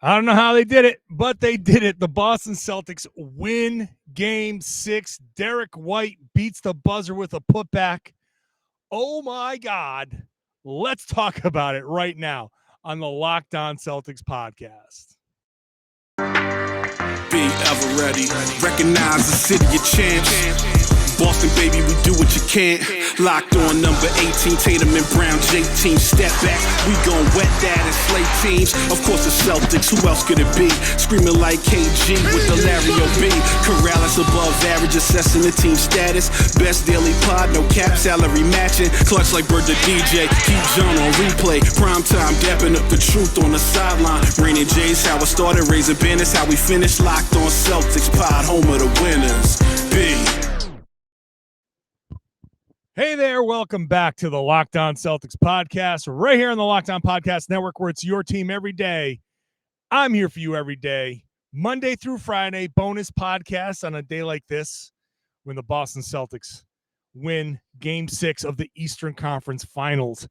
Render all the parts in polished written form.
I don't know how they did it, but they did it. The Boston Celtics win Game 6. Derrick White beats the buzzer with a putback. Oh, my God. Let's talk about it right now on the Locked On Celtics podcast. Be ever ready. Recognize the city of champs. Boston, baby, we do what you can't. Locked on number 18, Tatum and Brown, J-team. Step back, we gon' wet that and slay teams. Of course the Celtics, who else could it be? Screaming like KG with the Larry O.B. Karalis above average, assessing the team status. Best daily pod, no cap, salary matching. Clutch like Bird the DJ, keep John on replay. Prime time, dapping up the truth on the sideline. Raining J's, how it started, raising banners, how we finished. Locked on Celtics, pod, home of the winners. B. Hey there, welcome back to the Locked On Celtics podcast, right here on the Locked On Podcast Network, where it's your team every day. I'm here for you every day, Monday through Friday, bonus podcast on a day like this when the Boston Celtics win Game 6 of the Eastern Conference Finals.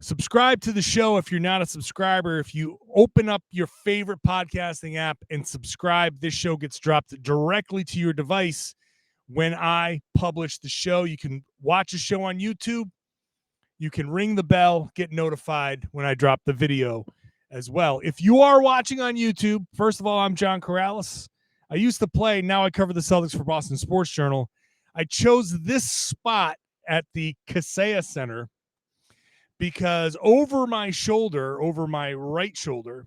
Subscribe to the show if you're not a subscriber. If you open up your favorite podcasting app and subscribe, this show gets dropped directly to your device. When I publish the show, you can watch the show on YouTube. You can ring the bell, get notified when I drop the video as well. If you are watching on YouTube, first of all, I'm John Karalis. I used to play, now I cover the Celtics for Boston Sports Journal. I chose this spot at the Kaseya Center because over my shoulder, over my right shoulder,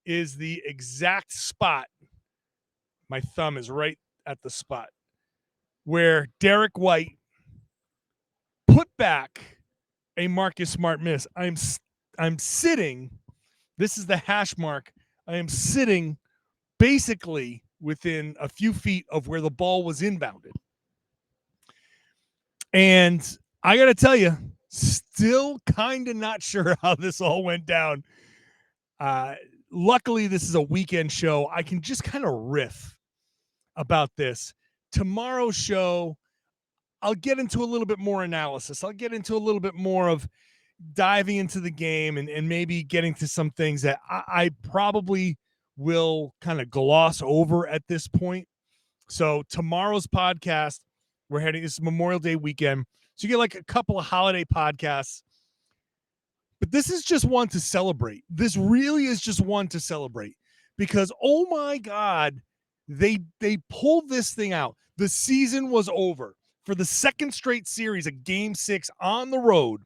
is the exact spot. My thumb is right at the spot where Derrick White put back a Marcus Smart miss. I'm sitting, this is the hash mark, I am sitting basically within a few feet of where the ball was inbounded. And I got to tell you, still kind of not sure how this all went down. Luckily, this is a weekend show. I can just kind of riff about this. Tomorrow's show, I'll get into a little bit more analysis. I'll get into a little bit more of diving into the game and maybe getting to some things that I probably will kind of gloss over at this point. So tomorrow's podcast, we're heading, this is Memorial Day weekend. So you get like a couple of holiday podcasts. But this is just one to celebrate. This really is just one to celebrate because, oh my God, they pulled this thing out. The season was over for the second straight series of Game 6 on the road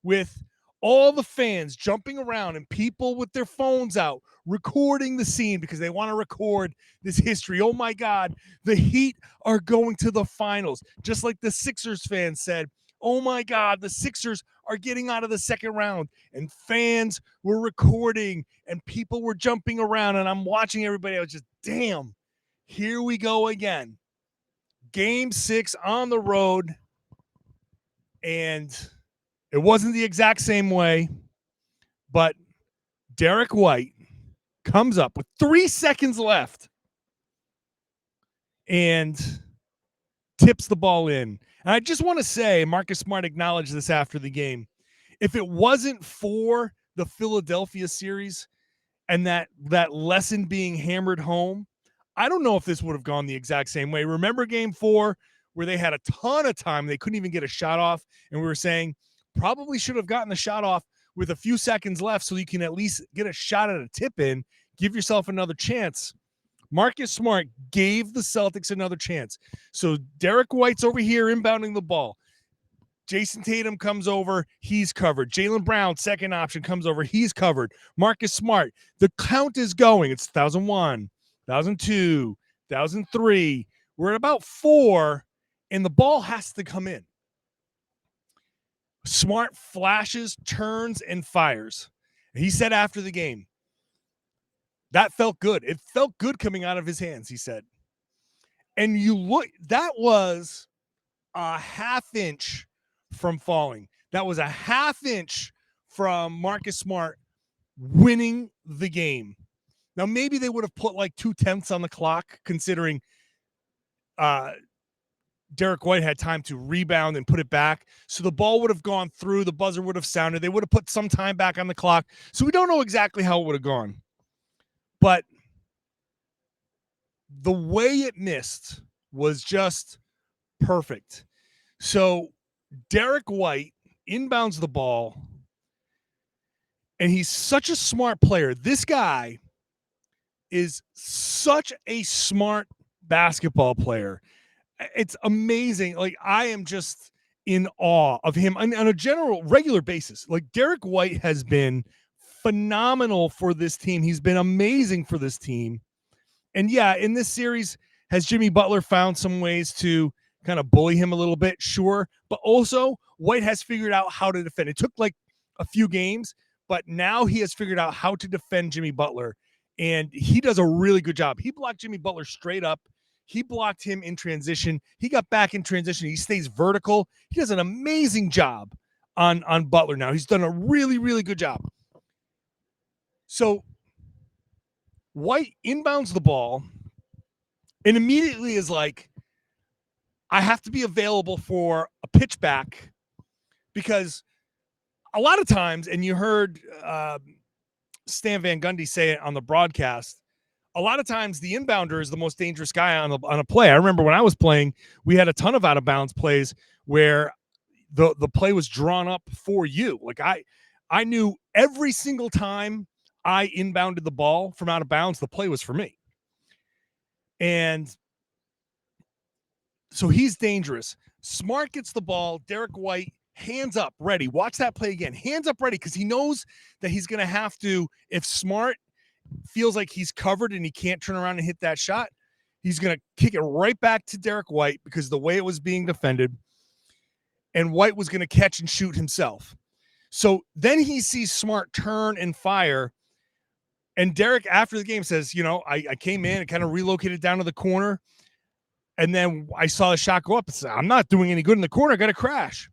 with all the fans jumping around and people with their phones out recording the scene because they want to record this history. Oh my God, the Heat are going to the finals. Just like the Sixers fans said, oh my God, the Sixers are getting out of the second round. And fans were recording and people were jumping around and I'm watching everybody. I was just, damn, here we go again. Game 6 on the road. And it wasn't the exact same way, but Derrick White comes up with 3 seconds left and tips the ball in. And I just want to say, Marcus Smart acknowledged this after the game. If it wasn't for the Philadelphia series and that lesson being hammered home, I don't know if this would have gone the exact same way. Remember Game 4 where they had a ton of time. They couldn't even get a shot off. And we were saying probably should have gotten the shot off with a few seconds left so you can at least get a shot at a tip in, give yourself another chance. Marcus Smart gave the Celtics another chance. So Derrick White's over here inbounding the ball. Jayson Tatum comes over, he's covered. Jaylen Brown, second option, comes over, he's covered. Marcus Smart, the count is going. It's 1,001, 1,002, 1,003. We're at about 4, and the ball has to come in. Smart flashes, turns, and fires. He said after the game, that felt good. It felt good coming out of his hands, he said. And you look, that was a half inch from falling. That was a half inch from Marcus Smart winning the game. Now, maybe they would have put like 2/10 on the clock, considering Derrick White had time to rebound and put it back. So the ball would have gone through, the buzzer would have sounded, they would have put some time back on the clock. So we don't know exactly how it would have gone. But the way it missed was just perfect. So Derrick White inbounds the ball, and he's such a smart player. This guy is such a smart basketball player. It's amazing. Like, I am just in awe of him on a general regular basis. Like, Derrick White has been phenomenal for this team. He's been amazing for this team. And yeah, in this series, has Jimmy Butler found some ways to kind of bully him a little bit? Sure. But also, White has figured out how to defend. It took like a few games, but now he has figured out how to defend Jimmy Butler. And he does a really good job. He blocked Jimmy Butler straight up. He blocked him in transition. He got back in transition. He stays vertical. He does an amazing job on Butler now. He's done a really, really good job. So White inbounds the ball and immediately is like, I have to be available for a pitch back, because a lot of times, and you heard Stan Van Gundy say it on the broadcast, a lot of times the inbounder is the most dangerous guy on a play. I remember when I was playing, we had a ton of out of bounds plays where the play was drawn up for you. Like, I knew every single time I inbounded the ball from out of bounds, the play was for me. And so he's dangerous. Smart gets the ball. Derrick White, hands up, ready. Watch that play again. Hands up, ready, because he knows that he's going to have to, if Smart feels like he's covered and he can't turn around and hit that shot, he's going to kick it right back to Derrick White, because the way it was being defended, and White was going to catch and shoot himself. So then he sees Smart turn and fire, and Derrick, after the game, says, I came in and kind of relocated down to the corner, and then I saw the shot go up and said, I'm not doing any good in the corner. I got to crash.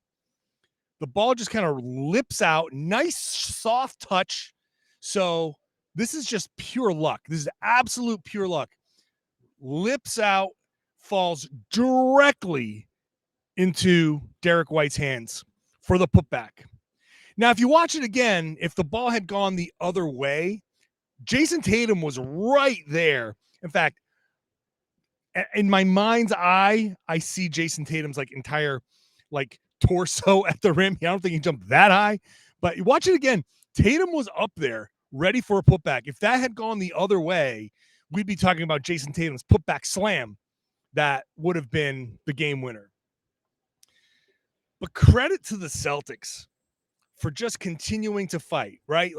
The ball just kind of lips out. Nice, soft touch. So this is just pure luck. This is absolute pure luck. Lips out, falls directly into Derrick White's hands for the putback. Now, if you watch it again, if the ball had gone the other way, Jayson Tatum was right there. In fact, in my mind's eye, I see Jayson Tatum's entire torso at the rim. I don't think he jumped that high, but watch it again. Tatum was up there ready for a putback. If that had gone the other way, we'd be talking about Jayson Tatum's putback slam. That would have been the game winner. But credit to the Celtics for just continuing to fight, right?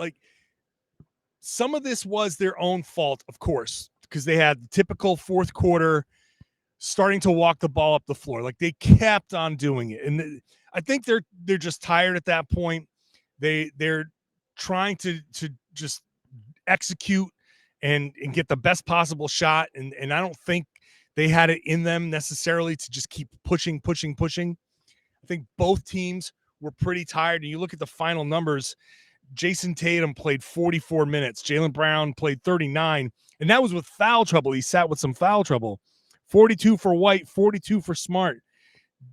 Some of this was their own fault, of course, because they had the typical fourth quarter starting to walk the ball up the floor. They kept on doing it. And I think they're just tired at that point. They're trying to just execute and get the best possible shot. And I don't think they had it in them necessarily to just keep pushing. I think both teams were pretty tired. And you look at the final numbers, Jayson Tatum played 44 minutes. Jaylen Brown played 39. And that was with foul trouble. He sat with some foul trouble. 42 for White, 42 for Smart.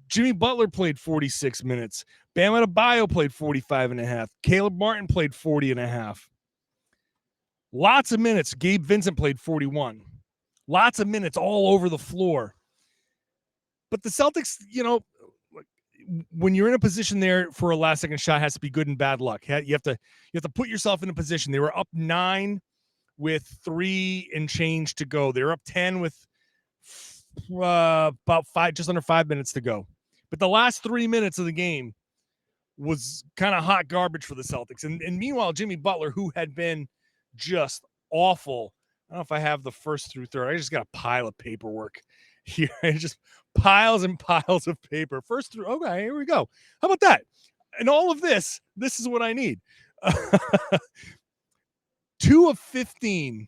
Jimmy Butler played 46 minutes. Bam Adebayo played 45 and a half. Caleb Martin played 40 and a half. Lots of minutes. Gabe Vincent played 41. Lots of minutes all over the floor. But the Celtics, when you're in a position there for a last second shot, has to be good and bad luck. You have to put yourself in a position. They were up 9 with 3 and change to go. They were up 10 with about 5, just under 5 minutes to go. But the last 3 minutes of the game was kind of hot garbage for the Celtics. And meanwhile, Jimmy Butler, who had been just awful. I don't know if I have the first through third. I just got a pile of paperwork here. Just piles and piles of paper. First through. Okay, here we go. How about that? And all of this is what I need. 2 of 15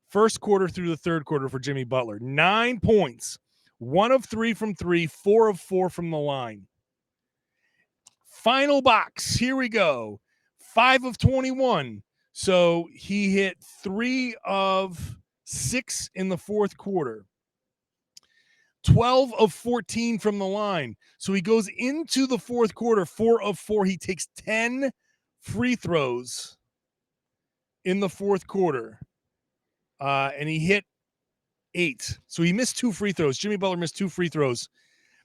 first quarter through the third quarter for Jimmy Butler. 9 points. 1 of 3 from 3. 4 of 4 from the line. Final box. Here we go. 5 of 21. So he hit 3 of 6 in the fourth quarter. 12 of 14 from the line. So he goes into the fourth quarter, 4 of 4. He takes 10 free throws in the fourth quarter, and he hit 8. So he missed 2 free throws. Jimmy Butler missed 2 free throws.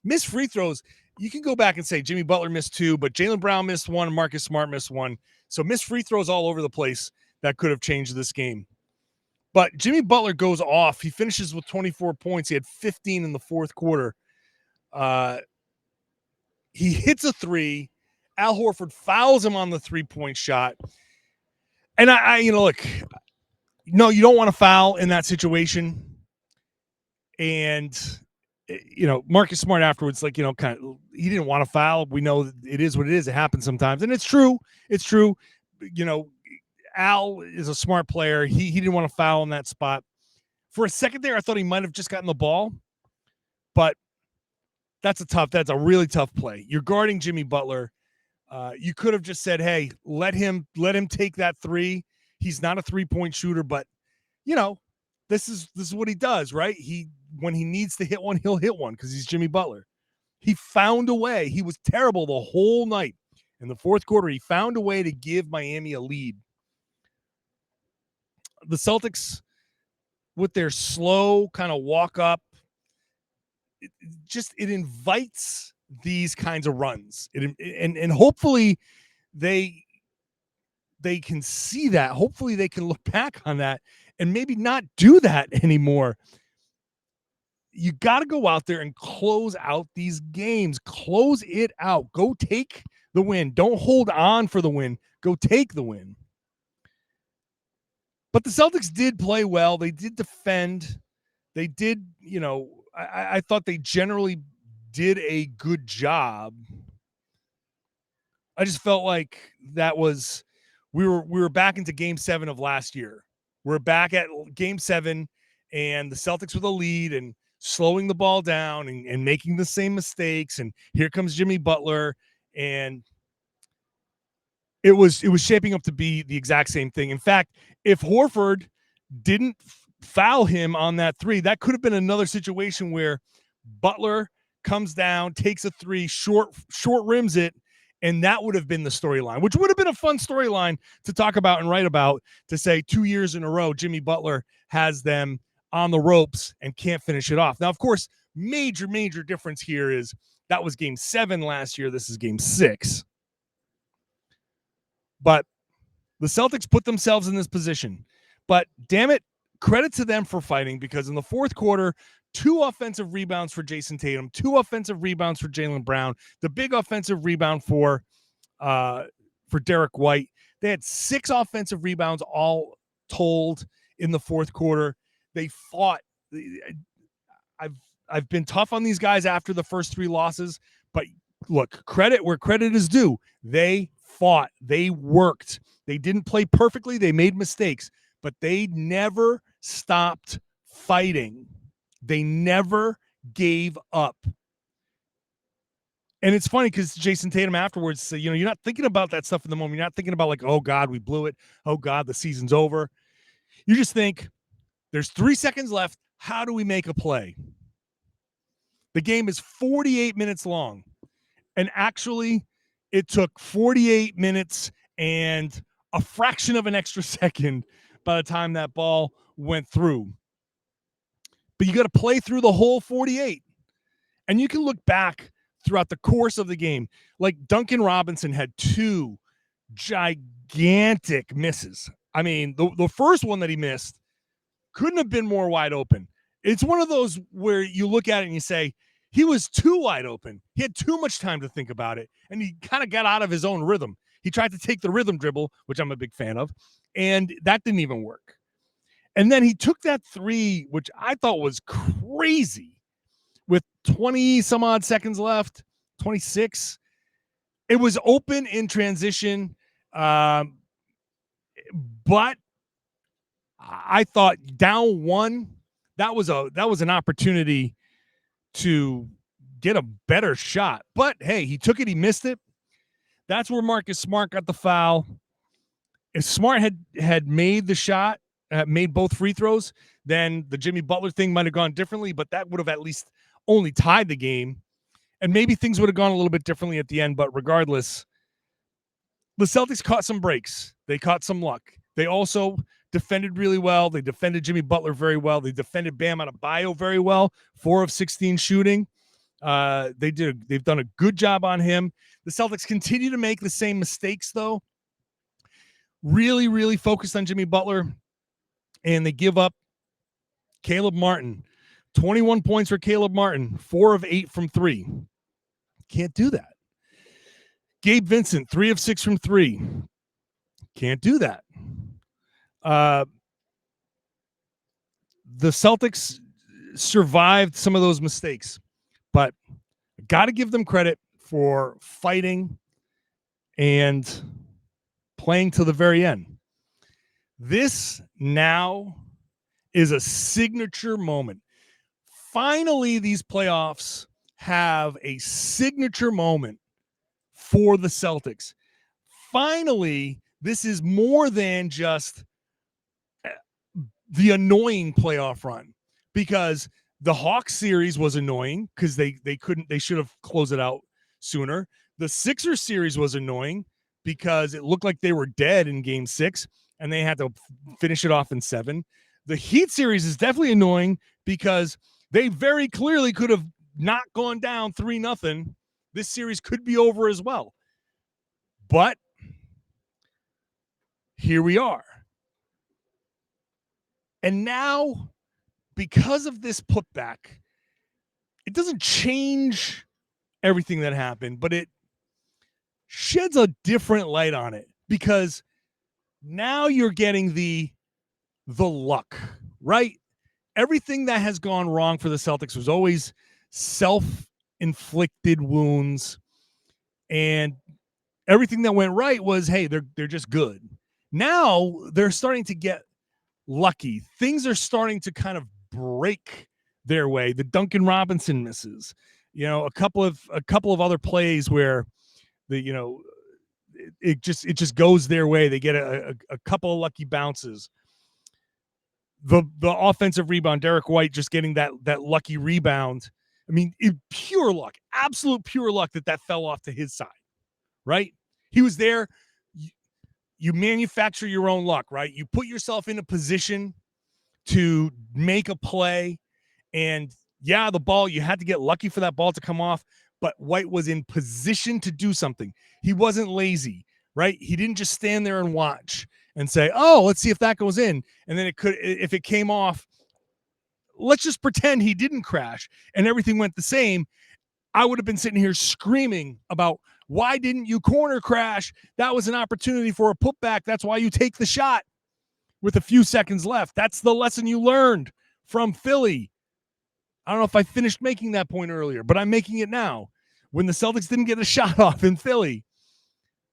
Missed free throws, you can go back and say Jimmy Butler missed 2, but Jaylen Brown missed 1, Marcus Smart missed 1. So missed free throws all over the place that could have changed this game. But Jimmy Butler goes off. He finishes with 24 points. He had 15 in the fourth quarter. He hits a 3. Al Horford fouls him on the 3-point shot. And I look, no, you don't want to foul in that situation. And, Marcus Smart afterwards, he didn't want to foul. We know it is what it is. It happens sometimes. And it's true. It's true. Al is a smart player. He didn't want to foul in that spot. For a second there, I thought he might have just gotten the ball, but that's a really tough play. You're guarding Jimmy Butler. You could have just said, "Hey, let him take that 3." He's not a 3-point shooter, but this is what he does, right? When he needs to hit one, he'll hit one because he's Jimmy Butler. He found a way. He was terrible the whole night. In the fourth quarter, he found a way to give Miami a lead. The Celtics, with their slow kind of walk up, it invites these kinds of runs. And hopefully they can see that. Hopefully they can look back on that and maybe not do that anymore. You got to go out there and close out these games. Close it out. Go take the win. Don't hold on for the win. Go take the win. But the Celtics did play well. They did defend. They did, I thought they generally did a good job. I just felt like we were back into game 7 of last year. We're back at game 7 and the Celtics with a lead and slowing the ball down and making the same mistakes. And here comes Jimmy Butler. And it was shaping up to be the exact same thing. In fact, if Horford didn't foul him on that 3, that could have been another situation where Butler comes down, takes a 3, short rims it, and that would have been the storyline, which would have been a fun storyline to talk about and write about, to say 2 years in a row, Jimmy Butler has them on the ropes and can't finish it off. Now, of course, major difference here is that was game 7 last year. This is game 6. But the Celtics put themselves in this position. But damn it, credit to them for fighting, because in the fourth quarter, 2 offensive rebounds for Jayson Tatum, 2 offensive rebounds for Jaylen Brown, the big offensive rebound for Derrick White. They had 6 offensive rebounds all told in the fourth quarter. They fought. I've been tough on these guys after the first 3 losses, but look, credit where credit is due. They fought. They worked. They didn't play perfectly. They made mistakes, but they never stopped fighting. They never gave up. And it's funny because Jayson Tatum afterwards said, you're not thinking about that stuff in the moment. You're not thinking about like, oh God, we blew it. Oh God, the season's over. You just think there's 3 seconds left. How do we make a play? The game is 48 minutes long. And actually, it took 48 minutes and a fraction of an extra second by the time that ball went through. But you got to play through the whole 48. And you can look back throughout the course of the game. Like Duncan Robinson had 2 gigantic misses. I mean, the first one that he missed couldn't have been more wide open. It's one of those where you look at it and you say, he was too wide open. He had too much time to think about it. And he kind of got out of his own rhythm. He tried to take the rhythm dribble, which I'm a big fan of, and that didn't even work. And then he took that 3, which I thought was crazy, with 20 some odd seconds left, 26. It was open in transition. But I thought down 1, that was an opportunity to get a better shot. But hey, he took it, he missed it. That's where Marcus Smart got the foul. If Smart had made the shot, made both free throws, then the Jimmy Butler thing might have gone differently, but that would have at least only tied the game, and maybe things would have gone a little bit differently at the end. But regardless, the Celtics caught some breaks. They caught some luck. They also defended really well. They defended Jimmy Butler very well. They defended Bam Adebayo very well. 4 of 16 shooting. They've done a good job on him. The Celtics continue to make the same mistakes, though. Really, really focused on Jimmy Butler, and they give up Caleb Martin. 21 points for Caleb Martin, 4 of 8 from 3. Can't do that. Gabe Vincent, 3 of 6 from 3. Can't do that. The Celtics survived some of those mistakes, but got to give them credit for fighting and playing to the very end. This now is a signature moment. Finally, these playoffs have a signature moment for the Celtics. Finally, this is more than just the annoying playoff run, because the Hawks series was annoying because they should have closed it out sooner. The Sixers series was annoying because it looked like they were dead in game 6 and they had to finish it off in 7. The Heat series is definitely annoying because they very clearly could have not gone down 3-0. This series could be over as well. But here we are. And now, because of this putback, it doesn't change everything that happened, but it sheds a different light on it, because now you're getting the luck, right? Everything that has gone wrong for the Celtics was always self-inflicted wounds, and everything that went right was, hey, they're just good. Now they're starting to get lucky. Things are starting to kind of break their way. The Duncan Robinson misses, a couple of other plays where it just goes their way. They get a couple of lucky bounces. The offensive rebound, Derrick White just getting that lucky rebound. I mean, pure luck, absolute pure luck that fell off to his side, right? He was there. You manufacture your own luck, right? You put yourself in a position to make a play, and the ball, you had to get lucky for that ball to come off, but White was in position to do something. He wasn't lazy, right? He didn't just stand there and watch and say, oh, let's see if that goes in. And then if it came off, let's just pretend he didn't crash and everything went the same. I would have been sitting here screaming about, why didn't you corner crash? That was an opportunity for a putback. That's why you take the shot with a few seconds left. That's the lesson you learned from Philly. I don't know if I finished making that point earlier, but I'm making it now. When the Celtics didn't get a shot off in Philly,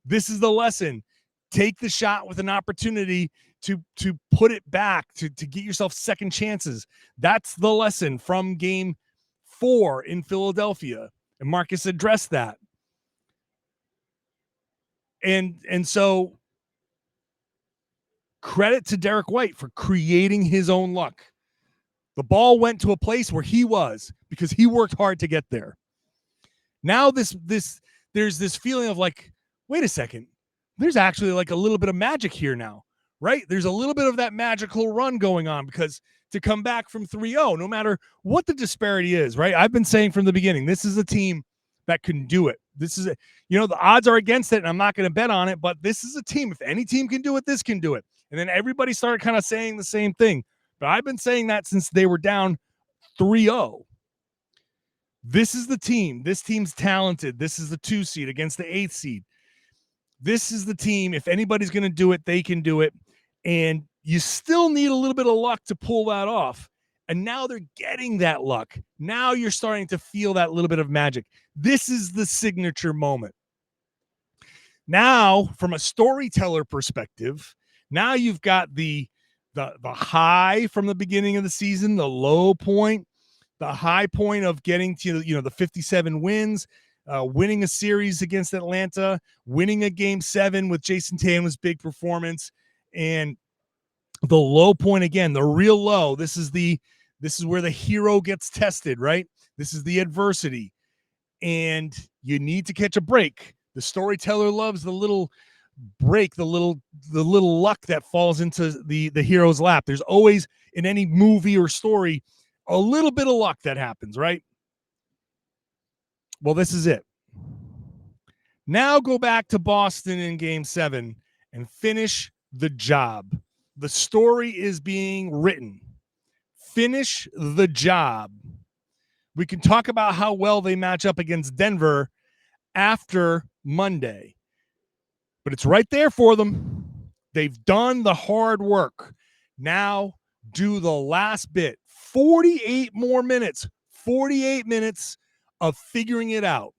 this is the lesson. Take the shot with an opportunity to put it back, to get yourself second chances. That's the lesson from game 4 in Philadelphia. And Marcus addressed that. And so credit to Derrick White for creating his own luck. The ball went to a place where he was because he worked hard to get there. Now there's this feeling of like, wait a second, there's actually like a little bit of magic here now, right? There's a little bit of that magical run going on, because to come back from 3-0, no matter what the disparity is, right? I've been saying from the beginning, this is a team that can do it. This is the odds are against it, and I'm not going to bet on it, but this is a team. If any team can do it, this can do it. And then everybody started kind of saying the same thing. But I've been saying that since they were down 3-0. This is the team. This team's talented. This is the 2 seed against the 8th seed. This is the team. If anybody's going to do it, they can do it. And you still need a little bit of luck to pull that off. And now they're getting that luck. Now you're starting to feel that little bit of magic. This is the signature moment. Now, from a storyteller perspective, now you've got the high from the beginning of the season, the low point, the high point of getting to the 57 wins, winning a series against Atlanta, winning a game 7 with Jayson Tatum's big performance, and the low point again, the real low. This is where the hero gets tested, right? This is the adversity. And you need to catch a break. The storyteller loves the little break, the little luck that falls into the hero's lap. There's always, in any movie or story, a little bit of luck that happens, right? Well, this is it. Now go back to Boston in Game 7 and finish the job. The story is being written. Finish the job. We can talk about how well they match up against Denver after Monday, but it's right there for them. They've done the hard work. Now do the last bit. 48 more minutes. 48 minutes of figuring it out.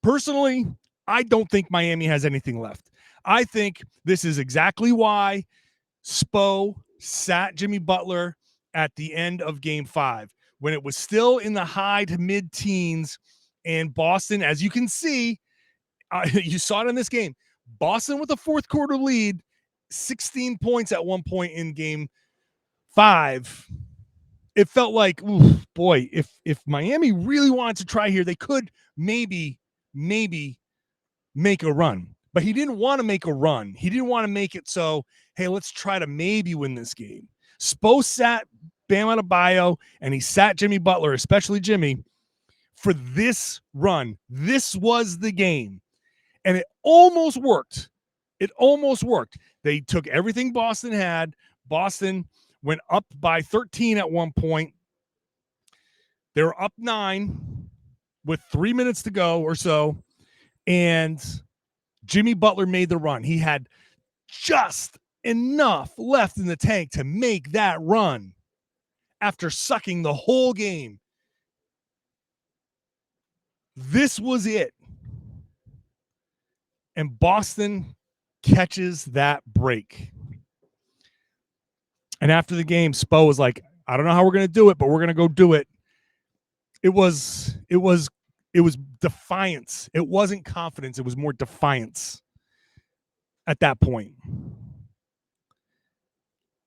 Personally, I don't think Miami has anything left. I think this is exactly why Spo sat Jimmy Butler at the end of Game 5, when it was still in the high to mid-teens, and Boston, as you can see, you saw it in this game, Boston with a fourth quarter lead, 16 points at one point in Game 5. It felt like, ooh, boy, if Miami really wanted to try here, they could maybe make a run. But he didn't want to make a run. He didn't want to make it so, hey, let's try to maybe win this game. Spo sat Bam Adebayo, and he sat Jimmy Butler, especially Jimmy, for this run. This was the game. And it almost worked. It almost worked. They took everything Boston had. Boston went up by 13 at one point. They were up 9 with 3 minutes to go or so. And Jimmy Butler made the run. He had just enough left in the tank to make that run after sucking the whole game. This was it. And Boston catches that break. And after the game, Spo was like, I don't know how we're going to do it, but we're going to go do it. It was defiance. It wasn't confidence. It was more defiance at that point.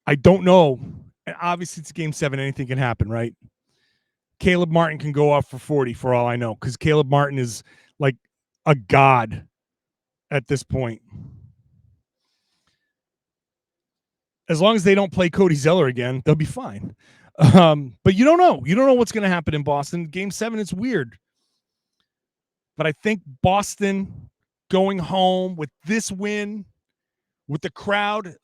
I don't know. And obviously it's Game 7. Anything can happen, right? Caleb Martin can go off for 40 for all I know, because Caleb Martin is like a god at this point. As long as they don't play Cody Zeller again, they'll be fine. But you don't know. You don't know what's going to happen in Boston. Game 7, it's weird. But I think Boston going home with this win, with the crowd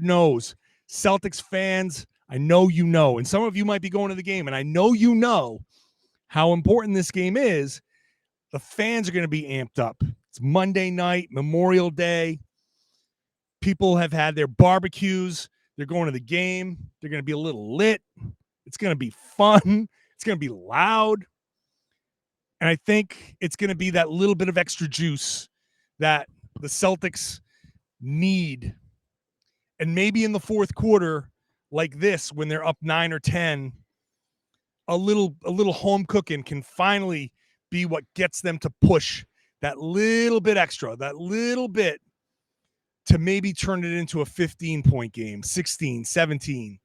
knows. Celtics fans, I know you know. And some of you might be going to the game, and I know you know how important this game is. The fans are going to be amped up. It's Monday night, Memorial Day. People have had their barbecues. They're going to the game. They're going to be a little lit. It's going to be fun. It's going to be loud. And I think it's going to be that little bit of extra juice that the Celtics need. And maybe in the fourth quarter, like this, when they're up 9 or 10, a little home cooking can finally be what gets them to push that little bit extra, that little bit, to maybe turn it into a 15-point game, 16, 17,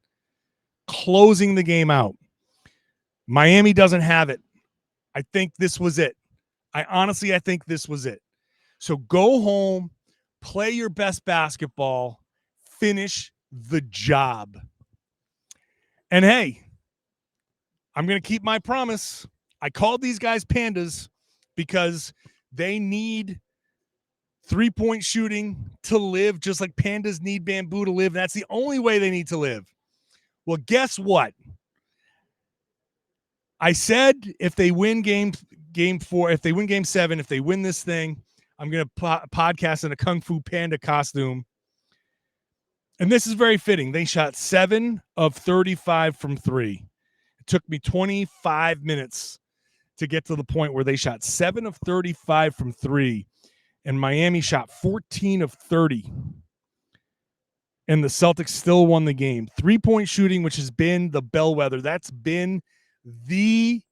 closing the game out. Miami doesn't have it. I think this was it. I think this was it. So go home, play your best basketball, finish the job. And hey, I'm going to keep my promise. I called these guys pandas because they need three-point shooting to live, just like pandas need bamboo to live. That's the only way they need to live. Well, guess what? I said if they win game 4, if they win Game 7, if they win this thing, I'm going to podcast in a Kung Fu Panda costume. And this is very fitting. They shot 7 of 35 from 3. It took me 25 minutes to get to the point where they shot 7 of 35 from 3. And Miami shot 14 of 30. And the Celtics still won the game. 3-point shooting, which has been the bellwether. That's been the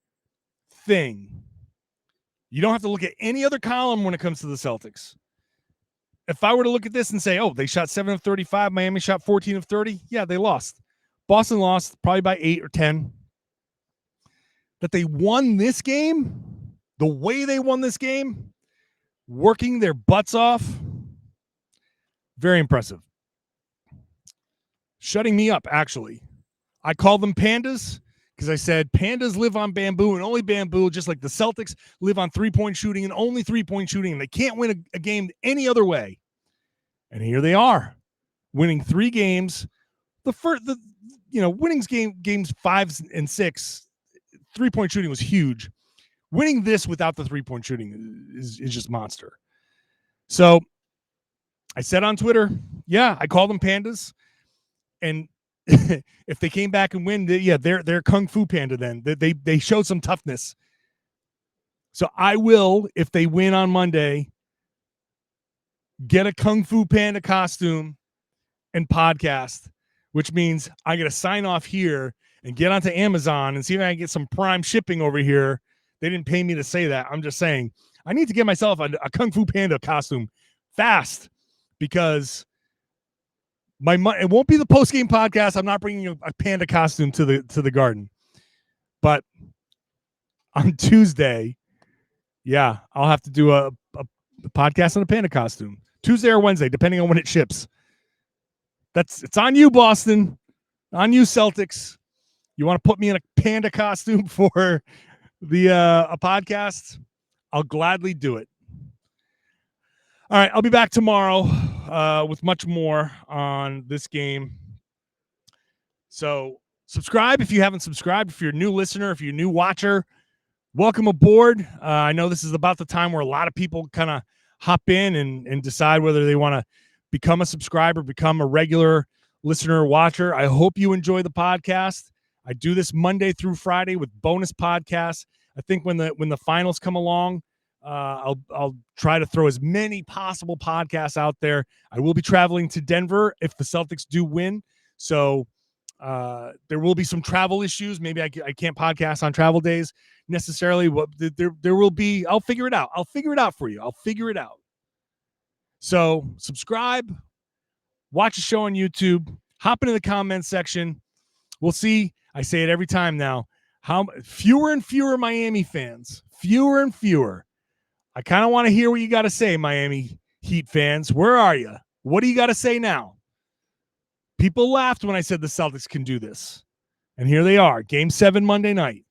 thing. You don't have to look at any other column when it comes to the Celtics. If I were to look at this and say, oh, they shot 7 of 35, Miami shot 14 of 30, yeah, they lost. Boston lost probably by 8 or 10. that they won this game, the way they won this game, working their butts off, very impressive. Shutting me up, actually. I call them pandas because I said pandas live on bamboo and only bamboo, just like the Celtics live on three-point shooting and only three-point shooting, and they can't win a game any other way. And here they are, winning 3 games. Winning games 5 and 6, three-point shooting was huge. Winning this without the three-point shooting is just monster. So I said on Twitter, yeah, I call them pandas. And if they came back and win, they're Kung Fu Panda then. They showed some toughness. So I will, if they win on Monday, get a Kung Fu Panda costume and podcast, which means I got to sign off here and get onto Amazon and see if I can get some Prime shipping over here. They didn't pay me to say that. I'm just saying I need to get myself a Kung Fu Panda costume fast because it won't be the post-game podcast. I'm not bringing a panda costume to the Garden. But on Tuesday, yeah, I'll have to do a podcast in a panda costume. Tuesday or Wednesday, depending on when it ships. It's on you, Boston. On you, Celtics. You want to put me in a panda costume for a podcast? I'll gladly do it. All right, I'll be back tomorrow with much more on this game. So subscribe if you haven't subscribed. If you're a new listener, if you're a new watcher, welcome aboard. I know this is about the time where a lot of people kind of hop in and decide whether they want to become a subscriber, become a regular listener or watcher. I hope you enjoy the podcast. I do this Monday through Friday with bonus podcasts. I think when the finals come along, I'll try to throw as many possible podcasts out there. I will be traveling to Denver if the Celtics do win. So there will be some travel issues. Maybe I can't podcast on travel days necessarily. There will be. I'll figure it out. I'll figure it out for you. I'll figure it out. So subscribe, watch the show on YouTube, hop into the comment section. We'll see. I say it every time now. How fewer and fewer Miami fans. Fewer and fewer. I kind of want to hear what you got to say, Miami Heat fans. Where are you? What do you got to say now? People laughed when I said the Celtics can do this. And here they are. Game 7 Monday night.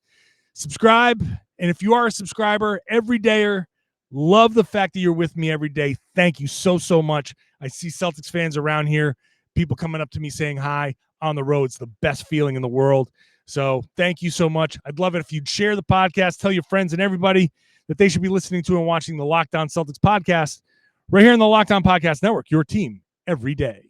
Subscribe. And if you are a subscriber, everydayer, love the fact that you're with me every day. Thank you so much. I see Celtics fans around here. People coming up to me saying hi on the road. It's the best feeling in the world. So thank you so much. I'd love it if you'd share the podcast, tell your friends and everybody that they should be listening to and watching the Locked On Celtics podcast right here in the Locked On Podcast Network, your team every day.